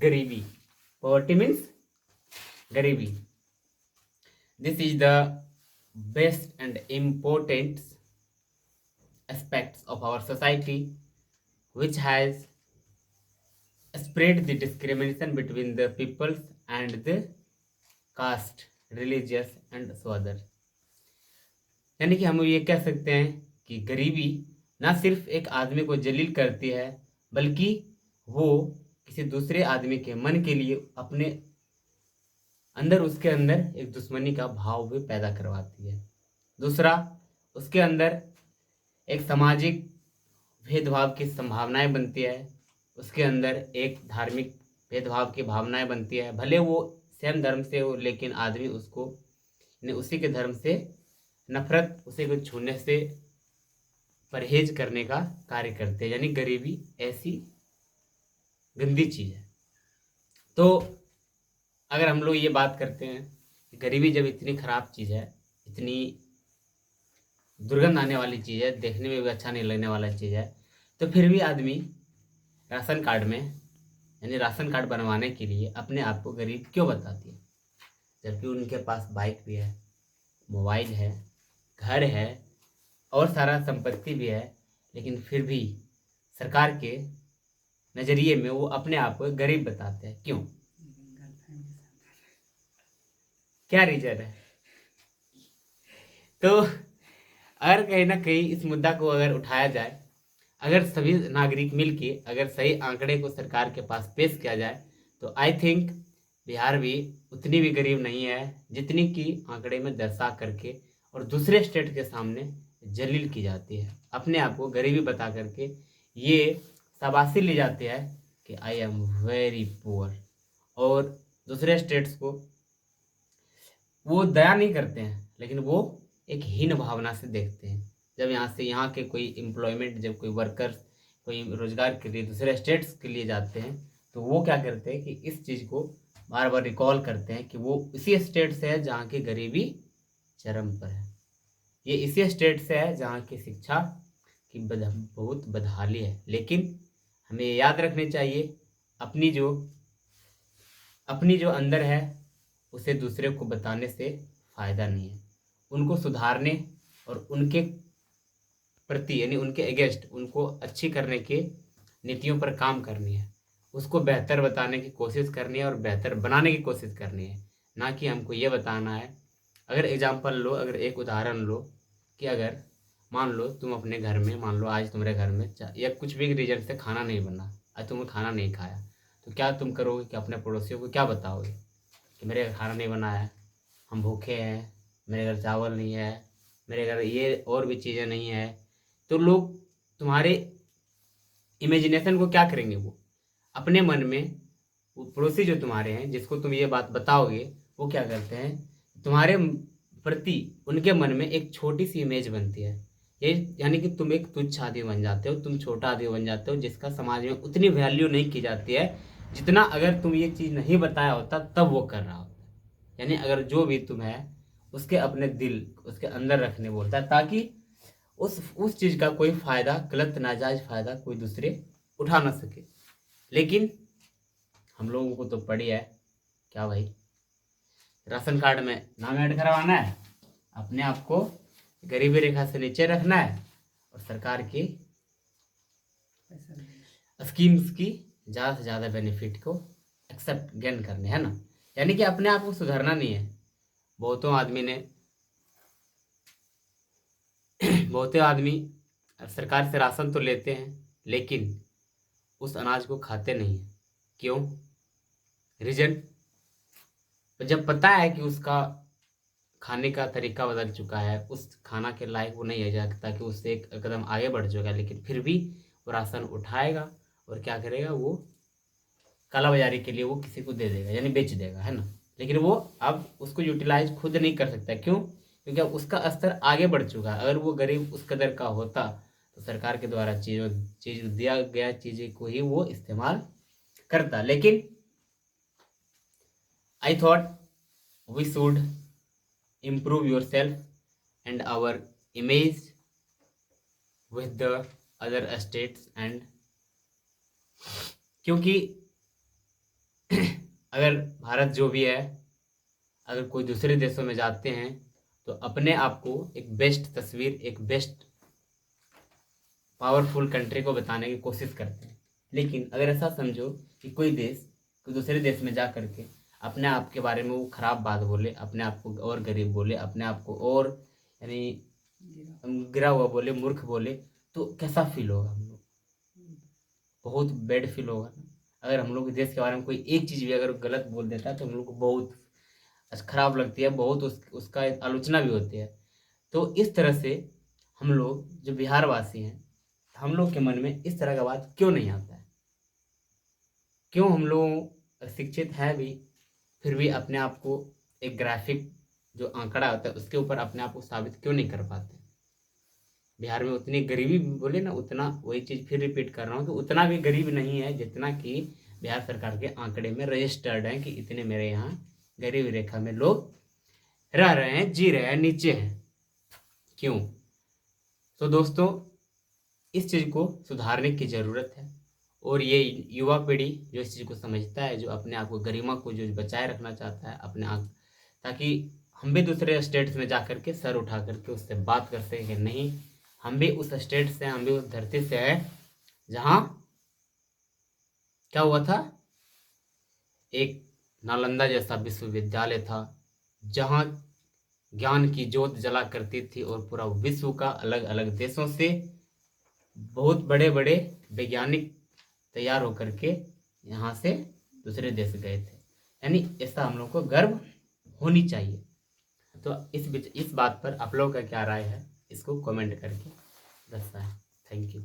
गरीबी. Poverty means गरीबी. This is the best and important aspects of our society which has spread the discrimination between the peoples and the caste, religious and so other. यानी कि हम ये कह सकते हैं कि गरीबी ना सिर्फ एक आदमी को जलील करती है, बल्कि वो किसी दूसरे आदमी के मन के लिए अपने अंदर उसके अंदर एक दुश्मनी का भाव भी पैदा करवाती है. दूसरा, उसके अंदर एक सामाजिक भेदभाव की संभावनाएं बनती है. उसके अंदर एक धार्मिक भेदभाव की भावनाएं बनती है. भले वो सेम धर्म से हो, लेकिन आदमी उसको उसी के धर्म से नफरत, उसी को छूने से परहेज करने का कार्य करते हैं. यानी गरीबी ऐसी गंदी चीज़ है. तो अगर हम लोग ये बात करते हैं कि गरीबी जब इतनी ख़राब चीज़ है, इतनी दुर्गंध आने वाली चीज़ है, देखने में भी अच्छा नहीं लगने वाला चीज़ है, तो फिर भी आदमी राशन कार्ड में, यानी राशन कार्ड बनवाने के लिए अपने आप को गरीब क्यों बताती है, जबकि उनके पास बाइक भी है, मोबाइल है, घर है और सारा संपत्ति भी है, लेकिन फिर भी सरकार के नज़रिए में वो अपने आप को गरीब बताते हैं. क्यों? क्या रीजन है? तो अगर कहीं ना कहीं इस मुद्दा को अगर उठाया जाए, अगर सभी नागरिक मिलके अगर सही आंकड़े को सरकार के पास पेश किया जाए, तो आई थिंक बिहार भी उतनी भी गरीब नहीं है जितनी कि आंकड़े में दर्शा करके और दूसरे स्टेट के सामने जलील की जाती है. अपने आप को गरीबी बता करके ये शाबाशी ली जाती है कि आई एम वेरी पुअर, और दूसरे स्टेट्स को वो दया नहीं करते हैं, लेकिन वो एक हीन भावना से देखते हैं. जब यहाँ के कोई एम्प्लॉयमेंट, जब कोई वर्कर्स कोई रोजगार के लिए दूसरे स्टेट्स के लिए जाते हैं, तो वो क्या करते हैं कि इस चीज़ को बार बार रिकॉल करते हैं कि वो इसी स्टेट से है जहाँ की गरीबी चरम पर है. ये इसी स्टेट से है जहाँ की शिक्षा की बहुत बदहाली है. लेकिन हमें ये याद रखनी चाहिए, अपनी जो अंदर है उसे दूसरे को बताने से फ़ायदा नहीं है. उनको सुधारने और उनके प्रति, यानी उनके अगेंस्ट, उनको अच्छी करने के नीतियों पर काम करनी है. उसको बेहतर बताने की कोशिश करनी है और बेहतर बनाने की कोशिश करनी है, ना कि हमको ये बताना है. अगर एग्जाम्पल लो, अगर एक उदाहरण लो कि अगर मान लो तुम अपने घर में, मान लो आज तुम्हारे घर में या कुछ भी रीजन से खाना नहीं बना, आज तुमने खाना नहीं खाया, तो क्या तुम करोगे कि अपने पड़ोसियों को क्या बताओगे कि मेरे घर खाना नहीं बना है, हम भूखे हैं, मेरे घर चावल नहीं है, मेरे घर ये और भी चीज़ें नहीं है. तो लोग तुम्हारे इमेजिनेशन को क्या करेंगे, वो अपने मन में, वो पड़ोसी जो तुम्हारे हैं जिसको तुम ये बात बताओगे, वो क्या करते हैं, तुम्हारे प्रति उनके मन में एक छोटी सी इमेज बनती है. ये यानी कि तुम एक तुच्छ आदमी बन जाते हो, तुम छोटा आदमी बन जाते हो, जिसका समाज में उतनी वैल्यू नहीं की जाती है जितना अगर तुम ये चीज़ नहीं बताया होता तब वो कर रहा होता. यानी अगर जो भी तुम है उसके अपने दिल, उसके अंदर रखने बोलता है, ताकि उस चीज़ का कोई फ़ायदा, गलत नाजायज़ फ़ायदा कोई दूसरे उठा ना सके. लेकिन हम लोगों को तो पड़ी है क्या भाई, राशन कार्ड में नाम ऐड करवाना है, अपने आप को गरीबी रेखा से नीचे रखना है और सरकार की स्कीम्स की ज़्यादा से ज़्यादा बेनिफिट को एक्सेप्ट गेन करने, है ना. यानी कि अपने आप को सुधारना नहीं है. बहुतों आदमी सरकार से राशन तो लेते हैं, लेकिन उस अनाज को खाते नहीं हैं. क्यों? रीजन, जब पता है कि उसका खाने का तरीका बदल चुका है, उस खाना के लायक वो नहीं है जाता कि उससे एक कदम आगे बढ़ चुका है, लेकिन फिर भी वो राशन उठाएगा और क्या करेगा, वो कालाबाजारी के लिए वो किसी को दे देगा, यानी बेच देगा, है ना. लेकिन वो अब उसको यूटिलाइज खुद नहीं कर सकता. क्यों? क्योंकि अब उसका स्तर आगे बढ़ चुका है. अगर वो गरीब उस कदर का होता तो सरकार के द्वारा चीज़ दिया गया चीज़ें को ही वो इस्तेमाल करता. लेकिन I thought we should improve yourself and our image with the other states, and क्योंकि अगर भारत जो भी है, अगर कोई दूसरे देशों में जाते हैं तो अपने आप को एक बेस्ट तस्वीर, एक बेस्ट पावरफुल कंट्री को बताने की कोशिश करते हैं। लेकिन अगर ऐसा समझो कि कोई दूसरे देश में जा करके अपने आप के बारे में वो खराब बात बोले, अपने आप को और गरीब बोले, अपने आप को और यानी गिरा हुआ बोले, मूर्ख बोले, तो कैसा फील होगा हम लोग? बहुत बैड फील होगा ना। अगर हम लोग के देश के बारे में कोई एक चीज़ भी अगर गलत बोल देता है तो हम लोग को बहुत खराब लगती है, बहुत उसका आलोचना भी होती है। तो इस तरह से हम लोग जो बिहार वासी हैं, हम लोग के मन में इस तरह का बात क्यों नहीं आता है? क्यों हम लोग शिक्षित हैं भी, फिर भी अपने आप को एक ग्राफिक जो आंकड़ा होता है उसके ऊपर अपने आप को साबित क्यों नहीं कर पाते? बिहार में उतनी गरीबी बोले ना, उतना वही चीज़ फिर रिपीट कर रहा हूँ कि उतना भी गरीब नहीं है जितना कि बिहार सरकार के आंकड़े में रजिस्टर्ड है कि इतने मेरे यहाँ गरीबी रेखा में लोग रह रहे हैं, जी रहे हैं, नीचे हैं। क्यों? तो दोस्तों, इस चीज़ को सुधारने की ज़रूरत है। और ये युवा पीढ़ी जो इस चीज़ को समझता है, जो अपने आप को गरिमा को जो बचाए रखना चाहता है अपने आप, ताकि हम भी दूसरे स्टेट्स में जा करके सर उठा करके उससे बात कर सकें कि नहीं, हम भी उस स्टेट से, हम भी उस धरती से हैं जहाँ क्या हुआ था, एक नालंदा जैसा विश्वविद्यालय था जहाँ ज्ञान की ज्योत जला करती थी और पूरा विश्व का अलग अलग देशों से बहुत बड़े बड़े वैज्ञानिक तैयार होकर के यहाँ से दूसरे देश गए थे। यानी ऐसा हम लोग को गर्व होनी चाहिए। तो इस बात पर आप लोगों का क्या राय है, इसको कमेंट करके दर्शाएं। Thank you.